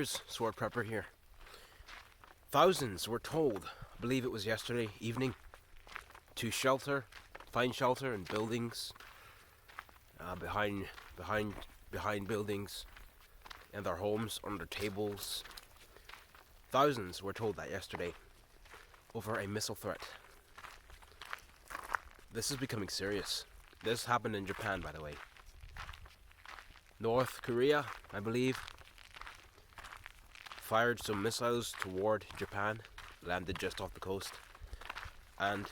Warriors, Sword Prepper here. Thousands were told, I believe it was yesterday evening, to find shelter in buildings, behind buildings, in their homes, under tables. Thousands were told that yesterday over a missile threat. This is becoming serious. This happened in Japan, by the way. North Korea, I believe, fired some missiles toward Japan, landed just off the coast, and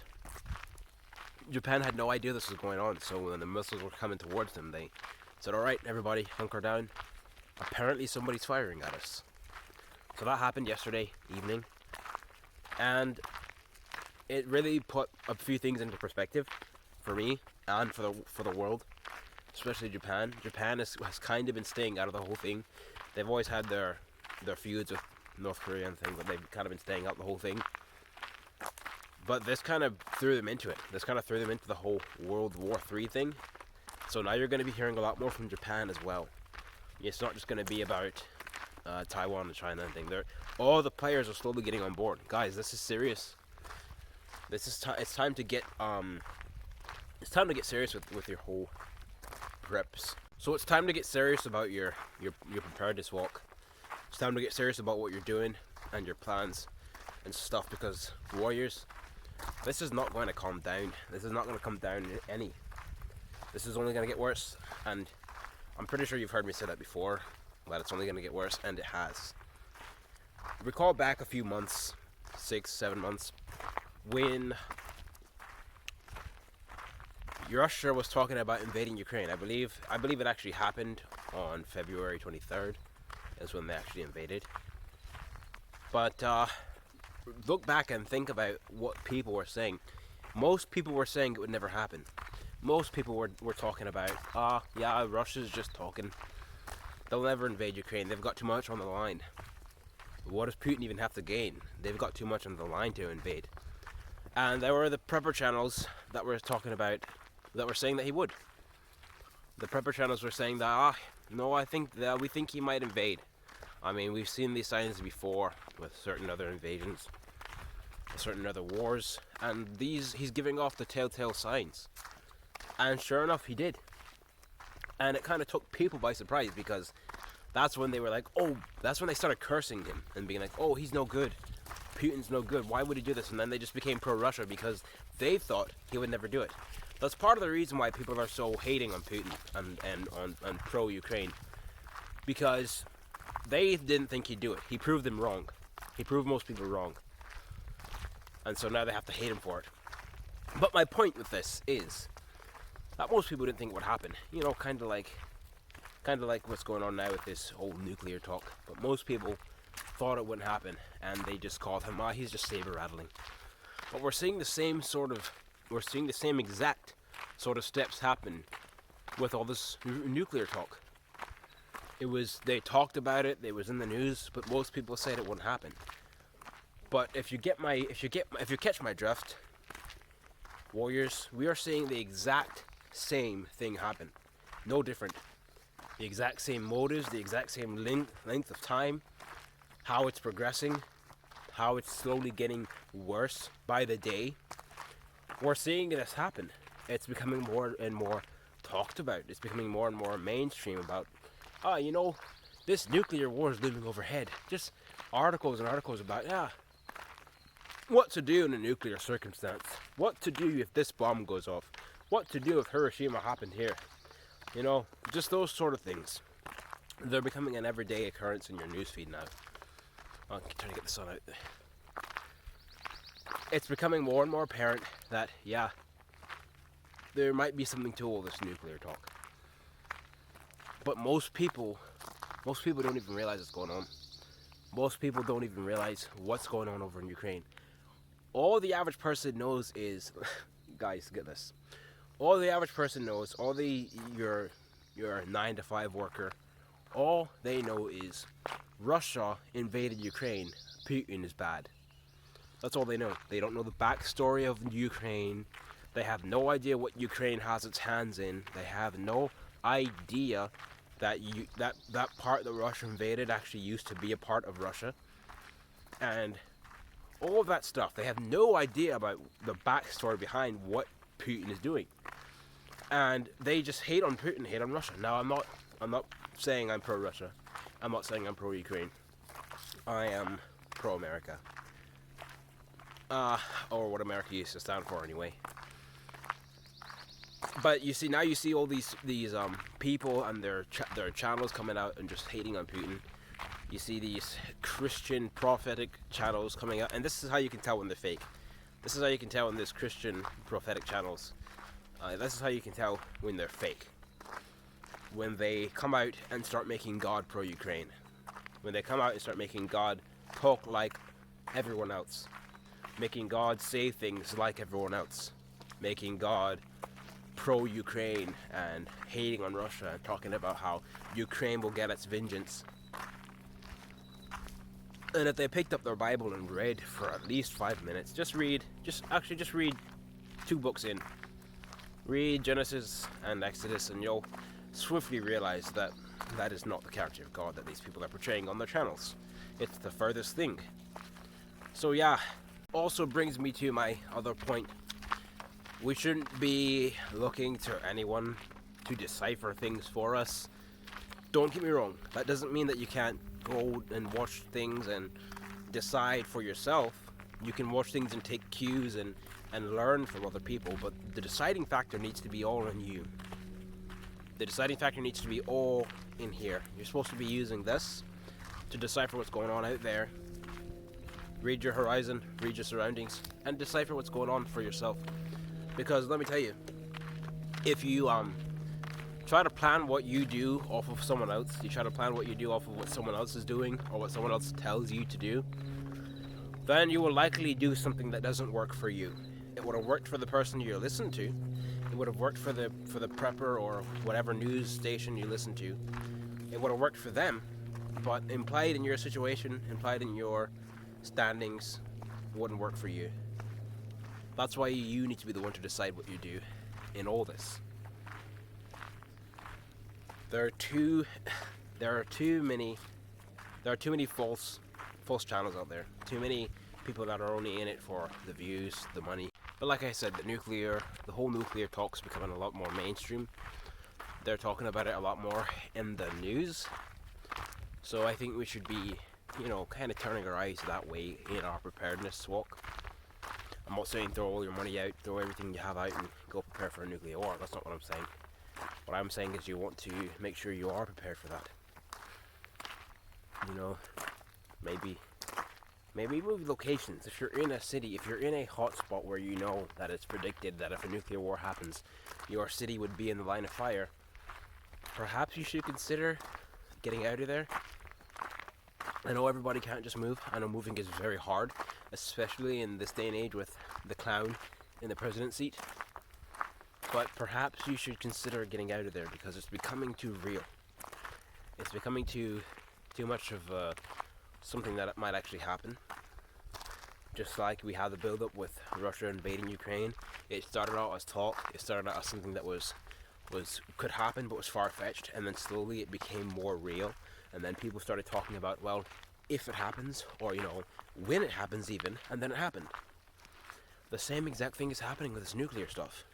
Japan had no idea this was going on. So when the missiles were coming towards them, they said, "Alright, everybody, hunker down. Apparently somebody's firing at us." So that happened yesterday evening, and it really put a few things into perspective for me and for the world, especially Japan. Japan has kind of been staying out of the whole thing. They've always had their feuds with North Korea and things, but they've kind of been staying out the whole thing. But this kind of threw them into it. This kind of threw them into the whole World War III thing. So now you're going to be hearing a lot more from Japan as well. It's not just going to be about Taiwan and China and things. All the players are slowly getting on board. Guys, this is serious. It's time to get serious with your whole preps. So it's time to get serious about your preparedness walk. It's time to get serious about what you're doing and your plans and stuff, because Warriors, this is not going to calm down. This is not going to come down any. This is only going to get worse, and I'm pretty sure you've heard me say that before, that it's only going to get worse, and it has. Recall back a few months, 6-7 months, when Russia was talking about invading Ukraine. I believe it actually happened on February 23rd. Is when they actually invaded. But look back and think about what people were saying. Most people were saying it would never happen. Most people were talking about, yeah, Russia's just talking. They'll never invade Ukraine. They've got too much on the line. What does Putin even have to gain? They've got too much on the line to invade. And there were the prepper channels that were talking about, that were saying that he would. The prepper channels were saying that, no, we think he might invade. I mean, we've seen these signs before with certain other invasions, certain other wars, and he's giving off the telltale signs. And sure enough, he did. And it kind of took people by surprise, because that's when they were like, that's when they started cursing him and being like, oh, he's no good. Putin's no good. Why would he do this? And then they just became pro-Russia because they thought he would never do it. That's part of the reason why people are so hating on Putin and pro-Ukraine, because they didn't think he'd do it. He proved them wrong. He proved most people wrong. And so now they have to hate him for it. But my point with this is that most people didn't think it would happen. You know, kind of like what's going on now with this whole nuclear talk. But most people thought it wouldn't happen, and they just called him, he's just saber rattling. But we're seeing the same exact sort of steps happen with all this nuclear talk. They talked about it, it was in the news, but most people said it wouldn't happen. But if you catch my drift, Warriors, we are seeing the exact same thing happen. No different. The exact same motives, the exact same length of time, how it's progressing, how it's slowly getting worse by the day. We're seeing this happen. It's becoming more and more talked about. It's becoming more and more mainstream about, this nuclear war is looming overhead. Just articles and articles about, what to do in a nuclear circumstance. What to do if this bomb goes off. What to do if Hiroshima happened here. Just those sort of things. They're becoming an everyday occurrence in your newsfeed now. I'm trying to get the sun out. It's becoming more and more apparent that, there might be something to all this nuclear talk. But most people don't even realize what's going on. Most people don't even realize what's going on over in Ukraine. All the average person knows is, guys, get this. All the average person knows, your 9-to-5 worker, all they know is Russia invaded Ukraine, Putin is bad. That's all they know. They don't know the backstory of Ukraine. They have no idea what Ukraine has its hands in. They have no idea that part that Russia invaded actually used to be a part of Russia, and all of that stuff. They have no idea about the backstory behind what Putin is doing, and they just hate on Putin, hate on Russia. Now, I'm not saying I'm pro Russia. I'm not saying I'm pro Ukraine. I am pro America, or what America used to stand for anyway. But you see all these people and their channels coming out and just hating on Putin. You see these Christian prophetic channels coming out, and this is how you can tell when they're fake. This is how you can tell when there's Christian prophetic channels. This is how you can tell when they're fake. When they come out and start making God pro-Ukraine. When they come out and start making God talk like everyone else. Making God say things like everyone else. Making God pro-Ukraine and hating on Russia and talking about how Ukraine will get its vengeance. And if they picked up their Bible and read for at least 5 minutes, just read 2 books in. Read Genesis and Exodus, and you'll swiftly realize that that is not the character of God that these people are portraying on their channels. It's the furthest thing. So yeah, also brings me to my other point. We shouldn't be looking to anyone to decipher things for us. Don't get me wrong, that doesn't mean that you can't go and watch things and decide for yourself. You can watch things and take cues and learn from other people, but the deciding factor needs to be all in you. The deciding factor needs to be all in here. You're supposed to be using this to decipher what's going on out there. Read your horizon, read your surroundings, and decipher what's going on for yourself. Because let me tell you, if you try to plan what you do off of someone else, you try to plan what you do off of what someone else is doing or what someone else tells you to do, then you will likely do something that doesn't work for you. It would have worked for the person you listen to. It would have worked for the prepper or whatever news station you listen to. It would have worked for them, but implied in your situation, implied in your standings, wouldn't work for you. That's why you need to be the one to decide what you do in all this. There are too many false channels out there. Too many people that are only in it for the views, the money. But like I said, the whole nuclear talk's becoming a lot more mainstream. They're talking about it a lot more in the news. So I think we should be, kind of turning our eyes that way in our preparedness walk. I'm not saying throw all your money out, throw everything you have out and go prepare for a nuclear war. That's not what I'm saying. What I'm saying is you want to make sure you are prepared for that. Maybe move locations. If you're in a city, if you're in a hotspot where you know that it's predicted that if a nuclear war happens, your city would be in the line of fire, perhaps you should consider getting out of there. I know everybody can't just move. I know moving is very hard, especially in this day and age with the clown in the president's seat. But perhaps you should consider getting out of there because it's becoming too real. It's becoming too much of something that might actually happen. Just like we had the build-up with Russia invading Ukraine. It started out as talk. It started out as something that could happen but was far-fetched, and then slowly it became more real. And then people started talking about, well, if it happens, or when it happens even, and then it happened. The same exact thing is happening with this nuclear stuff.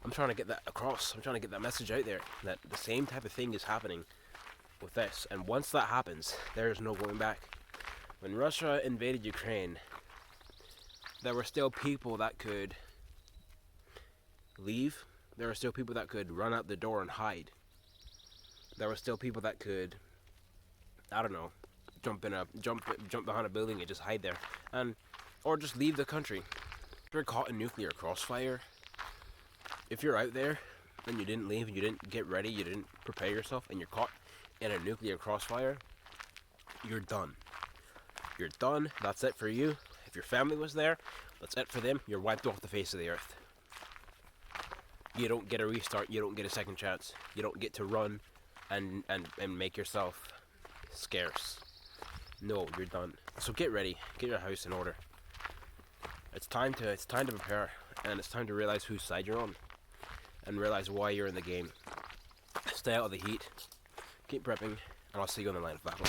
I'm trying to get that across. I'm trying to get that message out there that the same type of thing is happening with this. And once that happens, there's no going back. When Russia invaded Ukraine, there were still people that could leave. There were still people that could run out the door and hide. There were still people that could, jump behind a building and just hide there, or just leave the country. If you're caught in nuclear crossfire, if you're out there and you didn't leave and you didn't get ready, you didn't prepare yourself, and you're caught in a nuclear crossfire, you're done. You're done. That's it for you. If your family was there, that's it for them. You're wiped off the face of the earth. You don't get a restart. You don't get a second chance. You don't get to run and make yourself scarce. No, you're done. So get ready. Get your house in order. It's time to prepare, and it's time to realize whose side you're on, and realize why you're in the game. Stay out of the heat. Keep prepping, and I'll see you on the line of battle.